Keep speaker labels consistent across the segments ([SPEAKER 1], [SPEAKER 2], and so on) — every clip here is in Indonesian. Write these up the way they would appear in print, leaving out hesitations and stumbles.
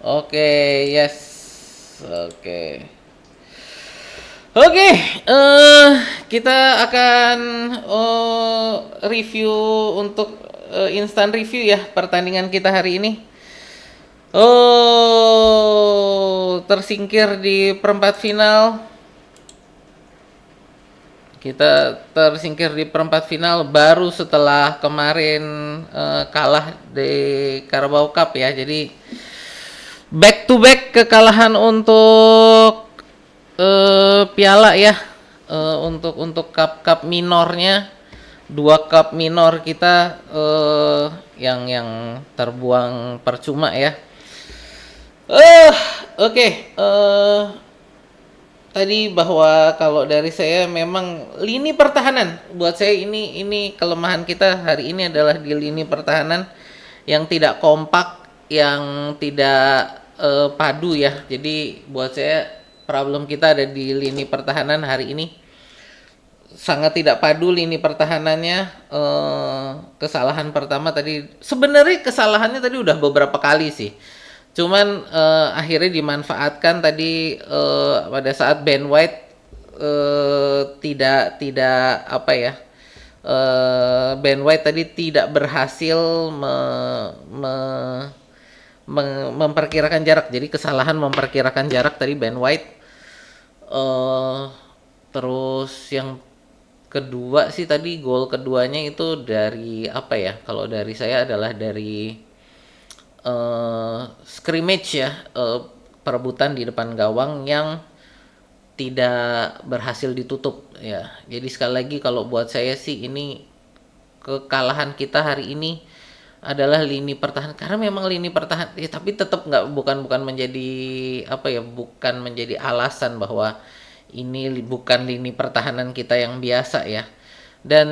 [SPEAKER 1] Oke, yes. Oke. Oke, kita akan review untuk instant review ya pertandingan kita hari ini. Tersingkir di perempat final. Kita tersingkir di perempat final baru setelah kemarin kalah di Carabao Cup ya. Jadi back to back kekalahan untuk piala ya. Untuk cup minornya, dua cup minor kita yang terbuang percuma ya. Oke. Tadi bahwa kalau dari saya memang lini pertahanan buat saya ini kelemahan kita hari ini adalah di lini pertahanan yang tidak kompak, yang tidak padu ya. Jadi buat saya problem kita ada di lini pertahanan hari ini. Sangat tidak padu lini pertahanannya. Kesalahan pertama tadi sebenarnya kesalahannya tadi udah beberapa kali sih. Cuman akhirnya dimanfaatkan tadi pada saat Ben White tidak apa ya, Ben White tadi tidak berhasil memperkirakan jarak. Jadi kesalahan memperkirakan jarak tadi Ben White. Terus yang kedua sih tadi gol keduanya itu dari apa ya? Kalau dari saya adalah dari scrimmage ya, perebutan di depan gawang yang tidak berhasil ditutup ya. Jadi sekali lagi kalau buat saya sih ini kekalahan kita hari ini adalah lini pertahanan, karena memang lini pertahanan ya, tapi tetap nggak bukan menjadi apa ya, bukan menjadi alasan bahwa ini bukan lini pertahanan kita yang biasa ya. Dan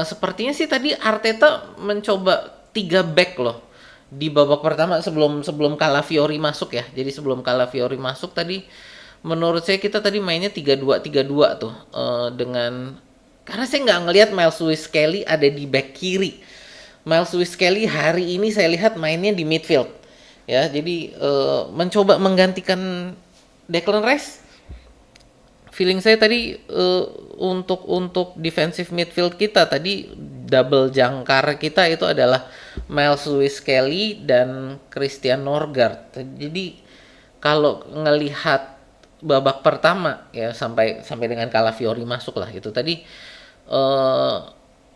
[SPEAKER 1] sepertinya sih tadi Arteta mencoba 3 back loh di babak pertama sebelum Calafiori masuk ya. Jadi sebelum Calafiori masuk tadi menurut saya kita tadi mainnya 3-2-3-2 tuh, dengan karena saya nggak ngelihat Miles Lewis Kelly ada di back kiri. Miles Lewis Kelly hari ini saya lihat mainnya di midfield ya. Jadi mencoba menggantikan Declan Rice. Feeling saya tadi untuk defensive midfield kita tadi double jangkar kita itu adalah Miles Lewis Kelly dan Christian Norgard. Jadi kalau ngelihat babak pertama ya sampai dengan Calafiori masuk lah itu tadi,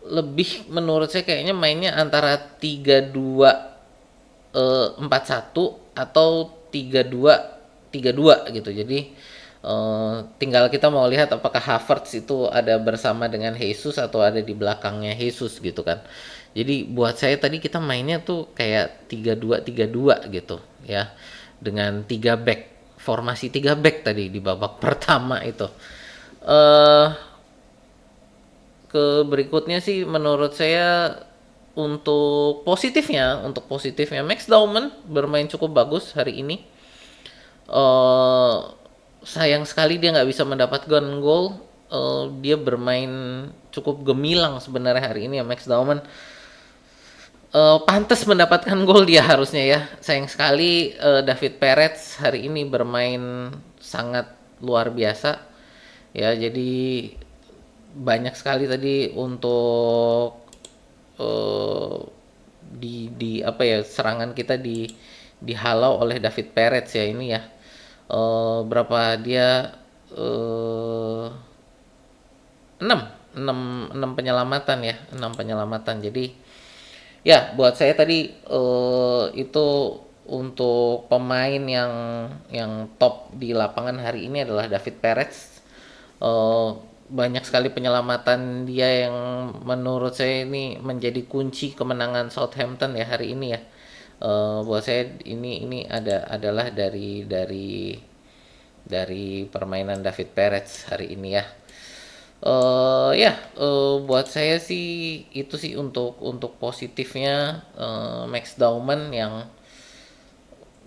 [SPEAKER 1] lebih menurut saya kayaknya mainnya antara 3-2-4-1 atau 3-2-3-2 gitu. Jadi tinggal kita mau lihat apakah Havertz itu ada bersama dengan Jesus atau ada di belakangnya Jesus gitu kan. Jadi buat saya tadi kita mainnya tuh kayak 3-2-3-2 gitu ya. Dengan 3 back, formasi 3 back tadi di babak pertama itu. Ke berikutnya sih menurut saya untuk positifnya Max Dauman bermain cukup bagus hari ini. Sayang sekali dia nggak bisa mendapatkan gol. Dia bermain cukup gemilang sebenarnya hari ini ya Max Dauman. Pantas mendapatkan gol dia harusnya ya. Sayang sekali David Perez hari ini bermain sangat luar biasa ya. Jadi banyak sekali tadi untuk di apa ya, serangan kita dihalau oleh David Perez ya ini ya. Berapa dia 6 6 penyelamatan ya, 6 penyelamatan. Jadi ya buat saya tadi itu untuk pemain yang top di lapangan hari ini adalah David Perez. Banyak sekali penyelamatan dia yang menurut saya ini menjadi kunci kemenangan Southampton ya hari ini ya. Buat saya ini adalah dari permainan David Perez hari ini ya. Buat saya sih itu sih untuk positifnya, Max Dauman yang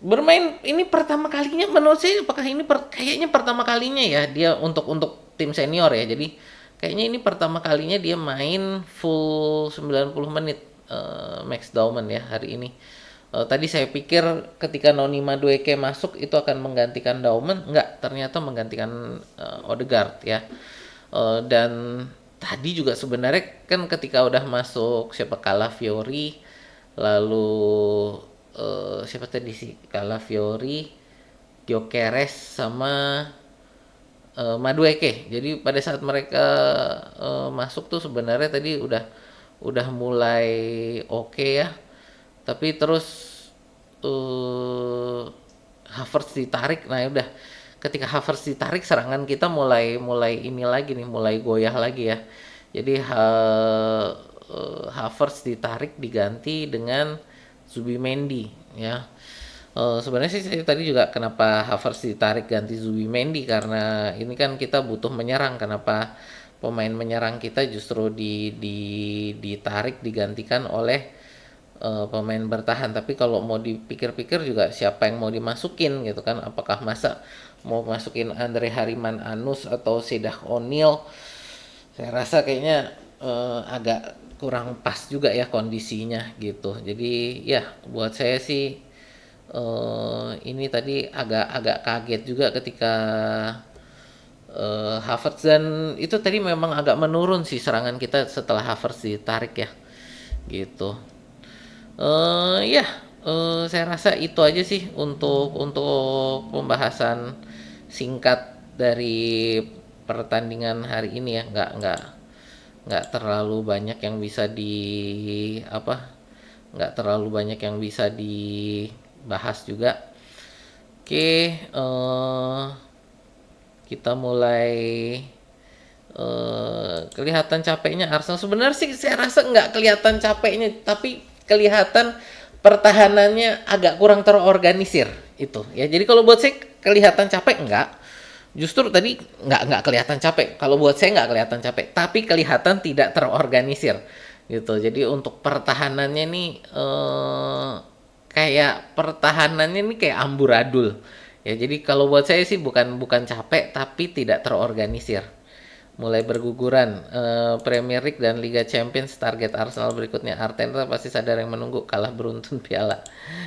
[SPEAKER 1] bermain ini pertama kalinya menurut saya, apakah ini kayaknya pertama kalinya ya dia untuk tim senior ya. Jadi kayaknya ini pertama kalinya dia main full 90 menit, Max Dauman ya hari ini. Tadi saya pikir ketika Noni Madueke masuk itu akan menggantikan Daumen, enggak, ternyata menggantikan Odegaard ya. Dan tadi juga sebenarnya kan ketika udah masuk siapa Calafiori, lalu siapa tadi sih Calafiori, Gyökeres sama Madueke. Jadi pada saat mereka masuk tuh sebenarnya tadi udah mulai oke ya. Tapi terus eh Havertz ditarik. Nah, udah ketika Havertz ditarik serangan kita mulai mulai ini lagi nih, mulai goyah lagi ya. Jadi Havertz ditarik diganti dengan Zubimendi ya. Sebenarnya sih saya tadi juga kenapa Havertz ditarik ganti Zubimendi karena ini kan kita butuh menyerang. Kenapa pemain menyerang kita justru ditarik digantikan oleh pemain bertahan. Tapi kalau mau dipikir-pikir juga siapa yang mau dimasukin gitu kan? Apakah masa mau masukin Andre Hariman Anus atau Sedah O'Neil? Saya rasa kayaknya agak kurang pas juga ya kondisinya gitu. Jadi ya buat saya sih ini tadi agak kaget juga ketika Havertz, dan itu tadi memang agak menurun sih serangan kita setelah Havertz ditarik ya gitu. Ya saya rasa itu aja sih untuk pembahasan singkat dari pertandingan hari ini ya. Nggak terlalu banyak yang bisa nggak terlalu banyak yang bisa dibahas juga. Oke, kita mulai kelihatan capeknya Arsenal. Sebenarnya sih saya rasa nggak kelihatan capeknya, tapi kelihatan pertahanannya agak kurang terorganisir itu ya. Jadi kalau buat saya kelihatan capek enggak, justru tadi nggak kelihatan capek. Kalau buat saya nggak kelihatan capek, tapi kelihatan tidak terorganisir gitu. Jadi untuk pertahanannya nih kayak pertahanannya nih kayak amburadul ya. Jadi kalau buat saya sih bukan bukan capek tapi tidak terorganisir. Mulai berguguran Premier League dan Liga Champions, target Arsenal berikutnya. Arteta pasti sadar yang menunggu, kalah beruntun piala.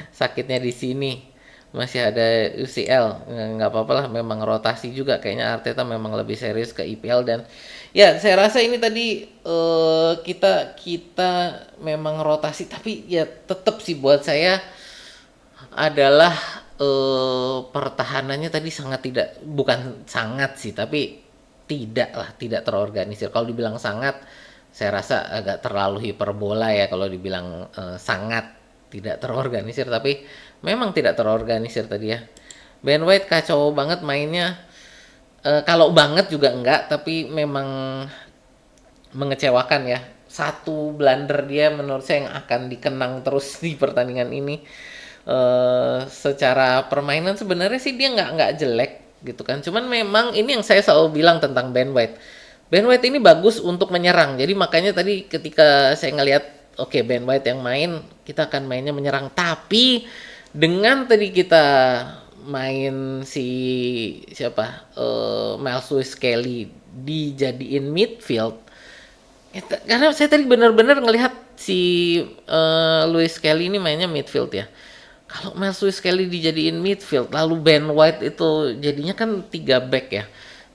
[SPEAKER 1] Sakitnya di sini. Masih ada UCL, nggak apa-apa lah, memang rotasi juga kayaknya Arteta memang lebih serius ke IPL. Dan ya saya rasa ini tadi kita memang rotasi, tapi ya tetap sih buat saya adalah pertahanannya tadi sangat tidak, bukan sangat sih, tapi tidak terorganisir. Kalau dibilang sangat, saya rasa agak terlalu hiperbola ya kalau dibilang sangat tidak terorganisir, tapi memang tidak terorganisir tadi ya. Ben White kacau banget mainnya. Kalau banget juga enggak, tapi memang mengecewakan ya. Satu blunder dia menurut saya yang akan dikenang terus di pertandingan ini. Secara permainan sebenarnya sih dia nggak jelek gitu kan. Cuman memang ini yang saya selalu bilang tentang Ben White. Ben White ini bagus untuk menyerang. Jadi makanya tadi ketika saya ngelihat oke, Ben White yang main, kita akan mainnya menyerang. Tapi dengan tadi kita main si siapa Miles Lewis Kelly dijadiin midfield. Karena saya tadi benar-benar ngelihat si Lewis Kelly ini mainnya midfield ya. Kalau Miles Lewis Kelly dijadiin midfield, lalu Ben White itu jadinya kan 3 back ya.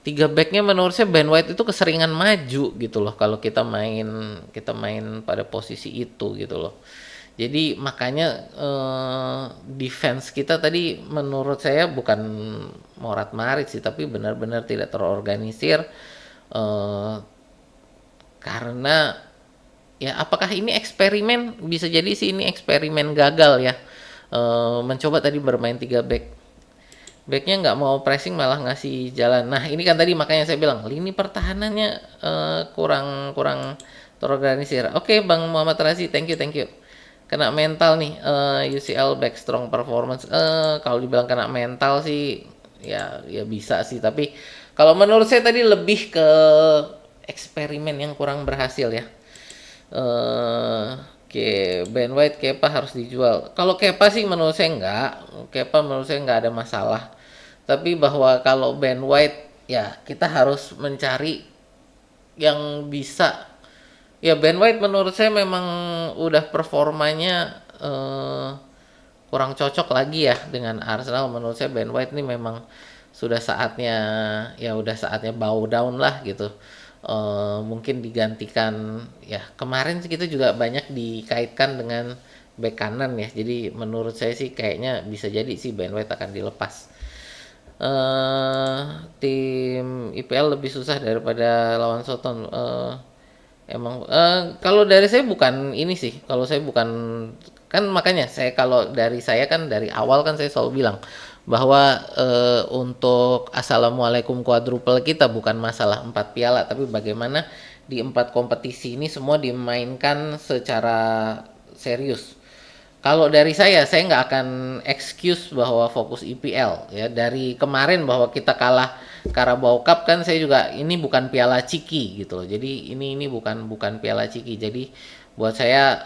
[SPEAKER 1] 3 backnya menurut saya Ben White itu keseringan maju gitu loh kalau kita main pada posisi itu gitu loh. Jadi makanya defense kita tadi menurut saya bukan morat marit sih, tapi benar-benar tidak terorganisir. Karena ya apakah ini eksperimen? Bisa jadi sih ini eksperimen gagal ya. Mencoba tadi bermain 3 backnya nggak mau pressing, malah ngasih jalan. Nah ini kan tadi makanya saya bilang lini pertahanannya kurang terorganisir. Oke, Bang Muhammad Razi, thank you. Kena mental nih UCL back strong performance. Kalau dibilang kena mental sih ya bisa sih, tapi kalau menurut saya tadi lebih ke eksperimen yang kurang berhasil ya. Oke, Ben White, Kepa harus dijual. Kalau Kepa sih menurut saya enggak. Kepa menurut saya enggak ada masalah. Tapi bahwa kalau Ben White ya kita harus mencari yang bisa. Ya Ben White menurut saya memang udah performanya kurang cocok lagi ya dengan Arsenal. Menurut saya Ben White ini memang sudah saatnya, ya udah saatnya bow down lah gitu. Mungkin digantikan, ya kemarin sih kita juga banyak dikaitkan dengan bek kanan ya. Jadi menurut saya sih kayaknya bisa jadi sih Ben White akan dilepas. eh Tim IPL lebih susah daripada lawan Soton. Emang kalau dari saya bukan ini sih, kalau saya bukan, kan makanya saya, kalau dari saya kan dari awal kan saya selalu bilang bahwa untuk Assalamualaikum quadruple kita bukan masalah 4 piala, tapi bagaimana di 4 kompetisi ini semua dimainkan secara serius. Kalau dari saya nggak akan excuse bahwa fokus IPL ya. Dari kemarin bahwa kita kalah Carabao Cup kan, saya juga ini bukan Piala Ciki gitu loh. Jadi ini bukan Piala Ciki. Jadi buat saya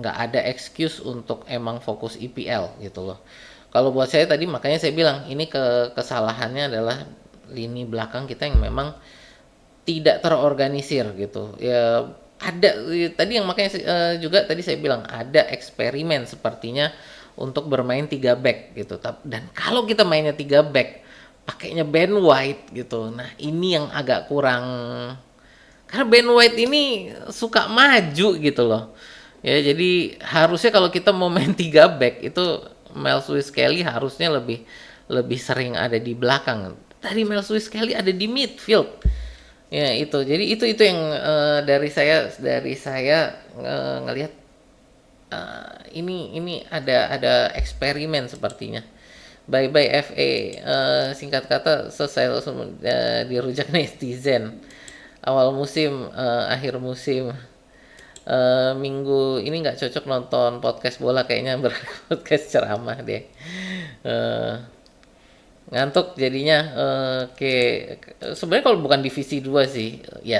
[SPEAKER 1] nggak ada excuse untuk emang fokus IPL gitu loh. Kalau buat saya tadi makanya saya bilang ini kesalahannya adalah lini belakang kita yang memang tidak terorganisir gitu ya. Ada tadi yang makanya juga tadi saya bilang ada eksperimen sepertinya untuk bermain 3 back gitu. Dan kalau kita mainnya 3 back pakainya Ben White gitu, nah ini yang agak kurang, karena Ben White ini suka maju gitu loh ya. Jadi harusnya kalau kita mau main 3 back itu Mel Lewis Kelly harusnya lebih lebih sering ada di belakang. Tadi Mel Lewis Kelly ada di midfield. Ya itu. Jadi itu yang dari saya ngelihat ini ada eksperimen sepertinya. Bye bye FA, singkat kata selesai langsung dirujak netizen. Awal musim, akhir musim. Minggu ini nggak cocok nonton podcast bola, kayaknya podcast ceramah deh. Eh, Ngantuk jadinya. Oke, sebenarnya kalau bukan divisi 2 sih ya,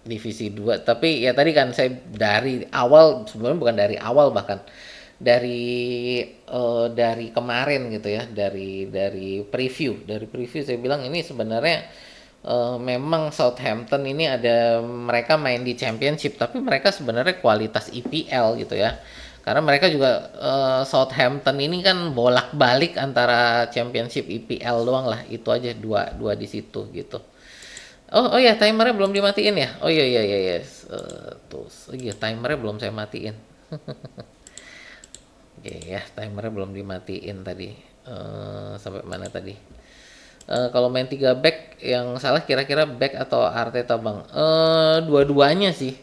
[SPEAKER 1] divisi 2, tapi ya tadi kan saya dari awal, sebenarnya bukan dari awal, bahkan dari kemarin gitu ya, dari preview saya bilang ini sebenarnya memang Southampton ini ada, mereka main di Championship tapi mereka sebenarnya kualitas IPL gitu ya. Karena mereka juga Southampton ini kan bolak-balik antara Championship IPL doang lah, itu aja dua dua di situ gitu. Oh ya, timernya belum dimatiin ya. Oh iya iya iya yes. Tuh iya, timernya belum saya matiin. Oke ya, timernya belum dimatiin tadi. Sampai mana tadi? Kalau main 3 back yang salah kira-kira back atau Arteta bang? Dua-duanya sih.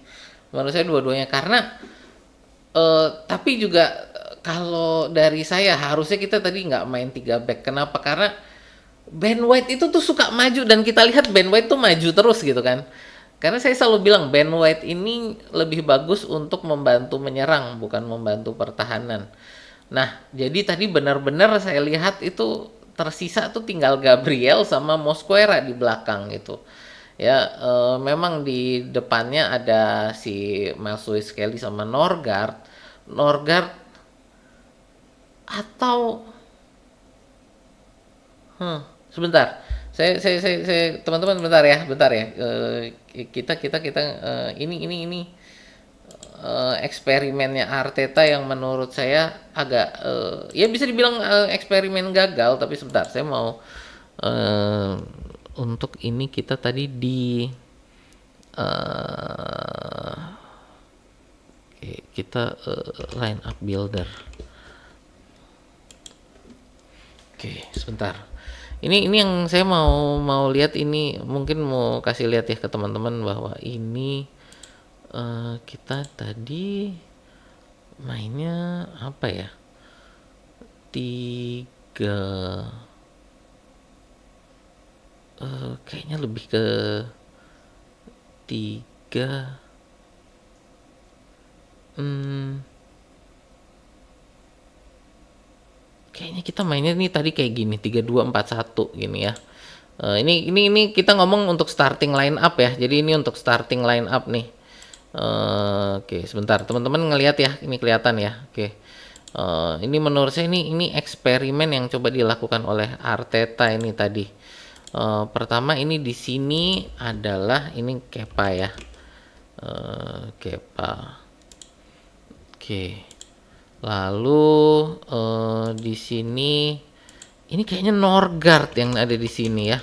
[SPEAKER 1] Menurut saya dua-duanya, karena tapi juga kalau dari saya harusnya kita tadi nggak main 3 back. Kenapa? Karena Ben White itu tuh suka maju, dan kita lihat Ben White tuh maju terus gitu kan. Karena saya selalu bilang Ben White ini lebih bagus untuk membantu menyerang, bukan membantu pertahanan. Nah, jadi tadi benar-benar saya lihat itu tersisa tuh tinggal Gabriel sama Mosquera di belakang gitu. Ya, memang di depannya ada si Miles Lewis Kelly sama Norgard. Norgard atau sebentar. Teman-teman bentar ya, bentar ya. Kita ini eksperimennya Arteta yang menurut saya agak ya bisa dibilang eksperimen gagal, tapi sebentar saya mau eh, untuk ini kita tadi di eh, kita line up builder. Oke, sebentar. Ini yang saya mau lihat, ini mungkin mau kasih lihat ya ke teman-teman bahwa ini kita tadi mainnya apa ya? Tiga, kayaknya lebih ke tiga. Kayaknya kita mainnya nih tadi kayak gini, 3-2-4-1 gini ya. Ini kita ngomong untuk starting line up ya. Jadi ini untuk starting line up nih. Oke, sebentar teman-teman ngelihat ya, ini kelihatan ya. Oke. Ini menurut saya ini eksperimen yang coba dilakukan oleh Arteta ini tadi. Pertama ini di sini adalah ini Kepa ya. Kepa. Oke. Lalu di sini ini kayaknya Norgard yang ada di sini ya.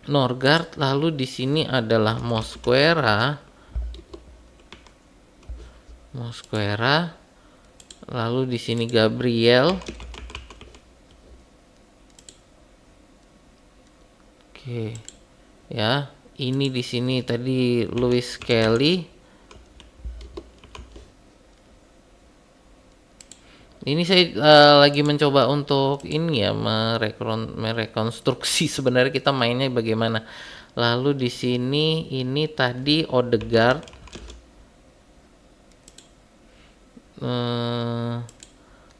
[SPEAKER 1] Norgard, lalu di sini adalah Mosquera. Lalu di sini Gabriel. Oke. Ya, ini di sini tadi Louis Kelly. Ini saya lagi mencoba untuk ini ya merekonstruksi sebenarnya kita mainnya bagaimana. Lalu di sini ini tadi Odegaard.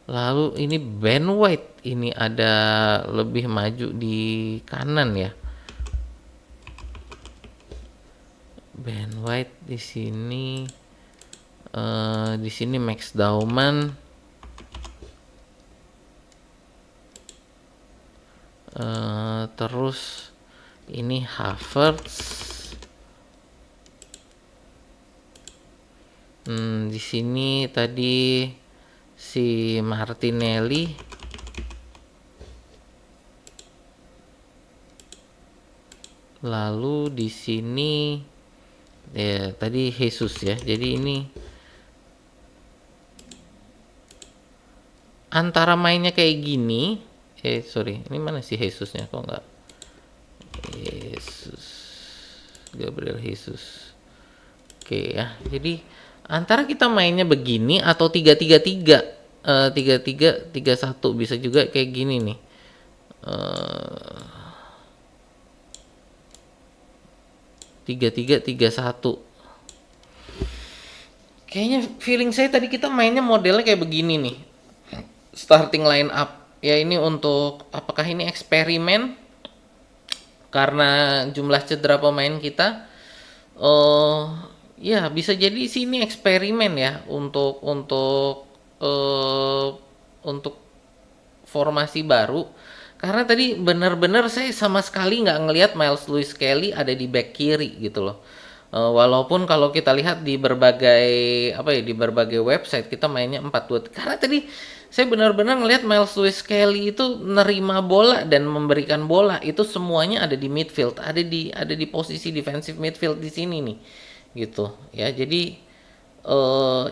[SPEAKER 1] Lalu ini Ben White, ini ada lebih maju di kanan ya. Ben White di sini Max Dauman. Terus ini Havertz. Di sini tadi si Martinelli. Lalu di sini ya tadi Jesus ya. Jadi ini antara mainnya kayak gini. Sorry, ini mana sih Jesusnya? Kok nggak? Jesus, Gabriel Jesus. Oke ya. Jadi antara kita mainnya begini atau 3-3-3, 3-3-3-1 bisa juga kayak gini nih. 3-3-3-1. Kayaknya feeling saya tadi kita mainnya modelnya kayak begini nih. Starting line up. Ya ini untuk apakah ini eksperimen karena jumlah cedera pemain kita. Ya bisa jadi sini eksperimen ya untuk formasi baru. Karena tadi benar-benar saya sama sekali nggak ngelihat Miles Lewis Kelly ada di back kiri gitu loh. Walaupun kalau kita lihat di berbagai website kita mainnya 4-2. Karena tadi saya benar-benar ngelihat Miles Lewis Kelly itu nerima bola dan memberikan bola itu semuanya ada di midfield, ada di posisi defensive midfield di sini nih, gitu ya. Jadi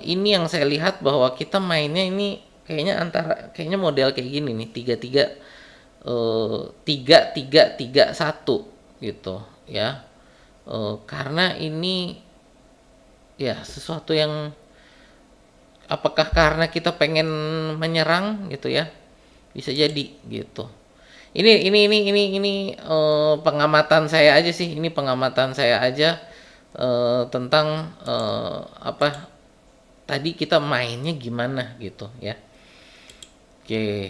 [SPEAKER 1] ini yang saya lihat bahwa kita mainnya ini kayaknya model kayak gini nih 3-3-3-3-1 gitu ya. Karena ini ya sesuatu yang apakah karena kita pengen menyerang gitu ya, bisa jadi gitu. Ini pengamatan saya aja sih, ini pengamatan saya aja tentang apa tadi kita mainnya gimana gitu ya. Oke,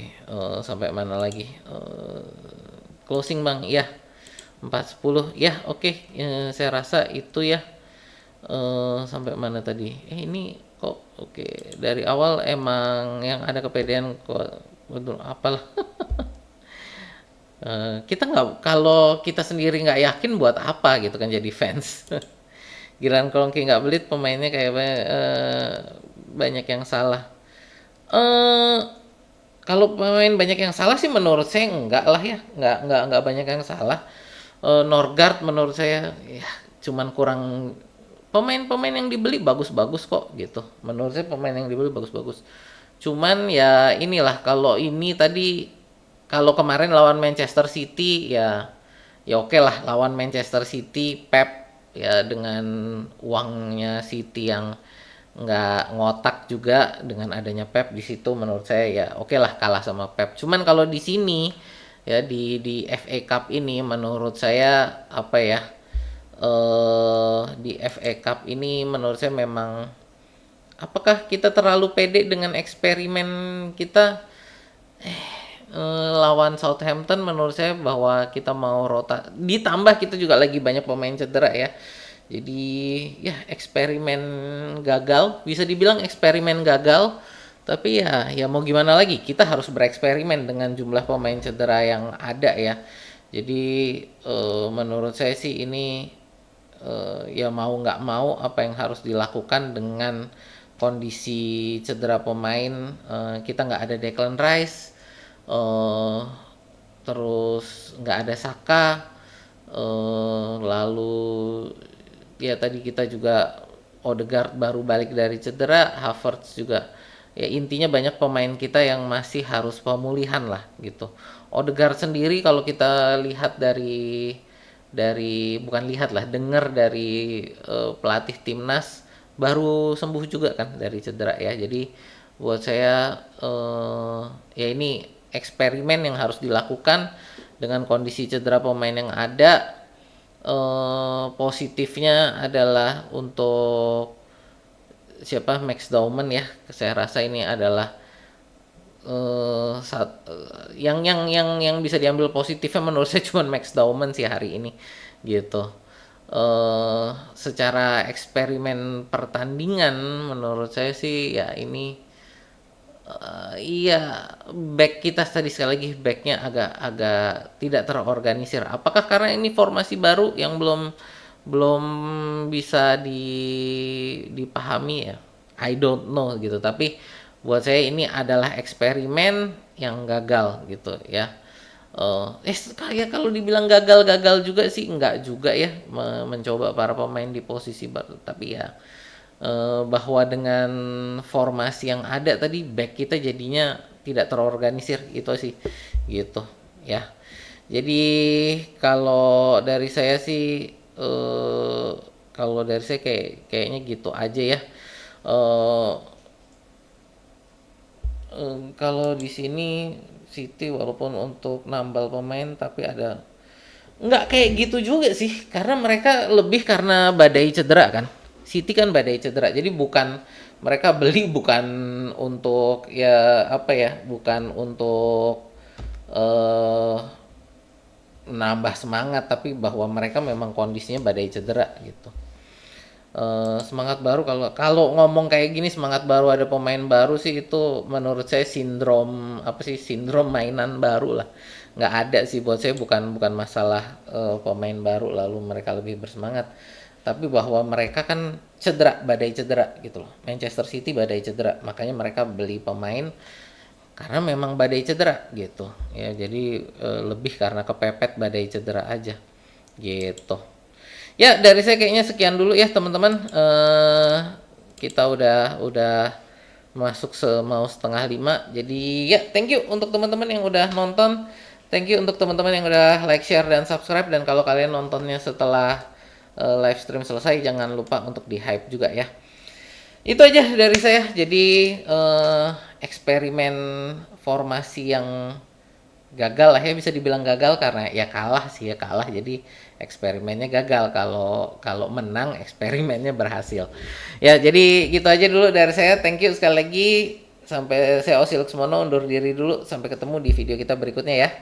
[SPEAKER 1] sampai mana lagi? Closing Bang, ya 4:10 ya, oke. Saya rasa itu ya. Sampai mana tadi? Ini kok oke. Dari awal emang yang ada kepedean kok betul apalah. Kita nggak, kalau kita sendiri nggak yakin buat apa gitu kan jadi fans. Giliran kalau nggak belit pemainnya kayak banyak yang salah. Kalau pemain banyak yang salah sih menurut saya enggak lah ya, enggak banyak yang salah. Norgard menurut saya ya cuman kurang. Pemain-pemain yang dibeli bagus-bagus kok gitu. Menurut saya pemain yang dibeli bagus-bagus. Cuman ya inilah, kalau ini tadi kalau kemarin lawan Manchester City ya oke lah, lawan Manchester City Pep ya dengan uangnya City yang nggak ngotak juga, dengan adanya Pep di situ menurut saya ya oke lah kalah sama Pep. Cuman kalau di sini ya di FA Cup ini menurut saya apa ya, di FA Cup ini menurut saya memang apakah kita terlalu pede dengan eksperimen kita lawan Southampton. Menurut saya bahwa kita mau ditambah kita juga lagi banyak pemain cedera ya, jadi ya eksperimen gagal, bisa dibilang eksperimen gagal. Tapi ya mau gimana lagi, kita harus bereksperimen dengan jumlah pemain cedera yang ada ya. Jadi menurut saya sih ini ya mau nggak mau apa yang harus dilakukan dengan kondisi cedera pemain, kita nggak ada Declan Rice, eh, terus nggak ada Saka, lalu ya tadi kita juga Odegaard baru balik dari cedera, Havertz juga. Ya intinya banyak pemain kita yang masih harus pemulihan lah gitu. Odegaard sendiri kalau kita lihat dari bukan lihat lah, dengar dari pelatih timnas baru sembuh juga kan dari cedera ya. Jadi buat saya ya ini eksperimen yang harus dilakukan dengan kondisi cedera pemain yang ada. Positifnya adalah untuk siapa, Max Dauman ya, saya rasa ini adalah yang bisa diambil positifnya menurut saya cuma Max Dauman sih hari ini gitu. Secara eksperimen pertandingan menurut saya sih ya ini iya, back kita tadi sekali lagi backnya agak tidak terorganisir. Apakah karena ini formasi baru yang belum belum bisa dipahami ya? I don't know gitu. Tapi buat saya ini adalah eksperimen yang gagal gitu ya. Kayak kalau dibilang gagal-gagal juga sih enggak juga ya, mencoba para pemain di posisi baru. Tapi ya bahwa dengan formasi yang ada tadi back kita jadinya tidak terorganisir itu sih gitu ya. Jadi kalau dari saya sih kalau dari saya kayaknya gitu aja ya. eh kalau di sini City walaupun untuk nambal pemain tapi ada nggak kayak gitu juga sih karena mereka lebih karena badai cedera kan. City kan badai cedera jadi bukan mereka beli bukan untuk ya apa ya, bukan untuk eh nambah semangat tapi bahwa mereka memang kondisinya badai cedera gitu. Semangat baru, kalau kalau ngomong kayak gini semangat baru ada pemain baru sih itu menurut saya sindrom apa sih, sindrom mainan baru lah, nggak ada sih buat saya. Bukan masalah pemain baru lalu mereka lebih bersemangat, tapi bahwa mereka kan cedera, badai cedera gitu loh. Manchester City badai cedera makanya mereka beli pemain karena memang badai cedera gitu ya. Jadi lebih karena kepepet badai cedera aja gitu. Ya, dari saya kayaknya sekian dulu ya teman-teman. Kita udah masuk mau setengah 5. Jadi ya thank you untuk teman-teman yang udah nonton. Thank you untuk teman-teman yang udah like, share, dan subscribe. Dan kalau kalian nontonnya setelah live stream selesai, jangan lupa untuk di hype juga ya. Itu aja dari saya. Jadi eksperimen formasi yang gagal lah ya, bisa dibilang gagal karena ya kalah sih ya, kalah jadi eksperimennya gagal. Kalau kalau menang eksperimennya berhasil ya. Jadi gitu aja dulu dari saya, thank you sekali lagi. Sampai saya Osi Luxmono undur diri dulu, sampai ketemu di video kita berikutnya ya.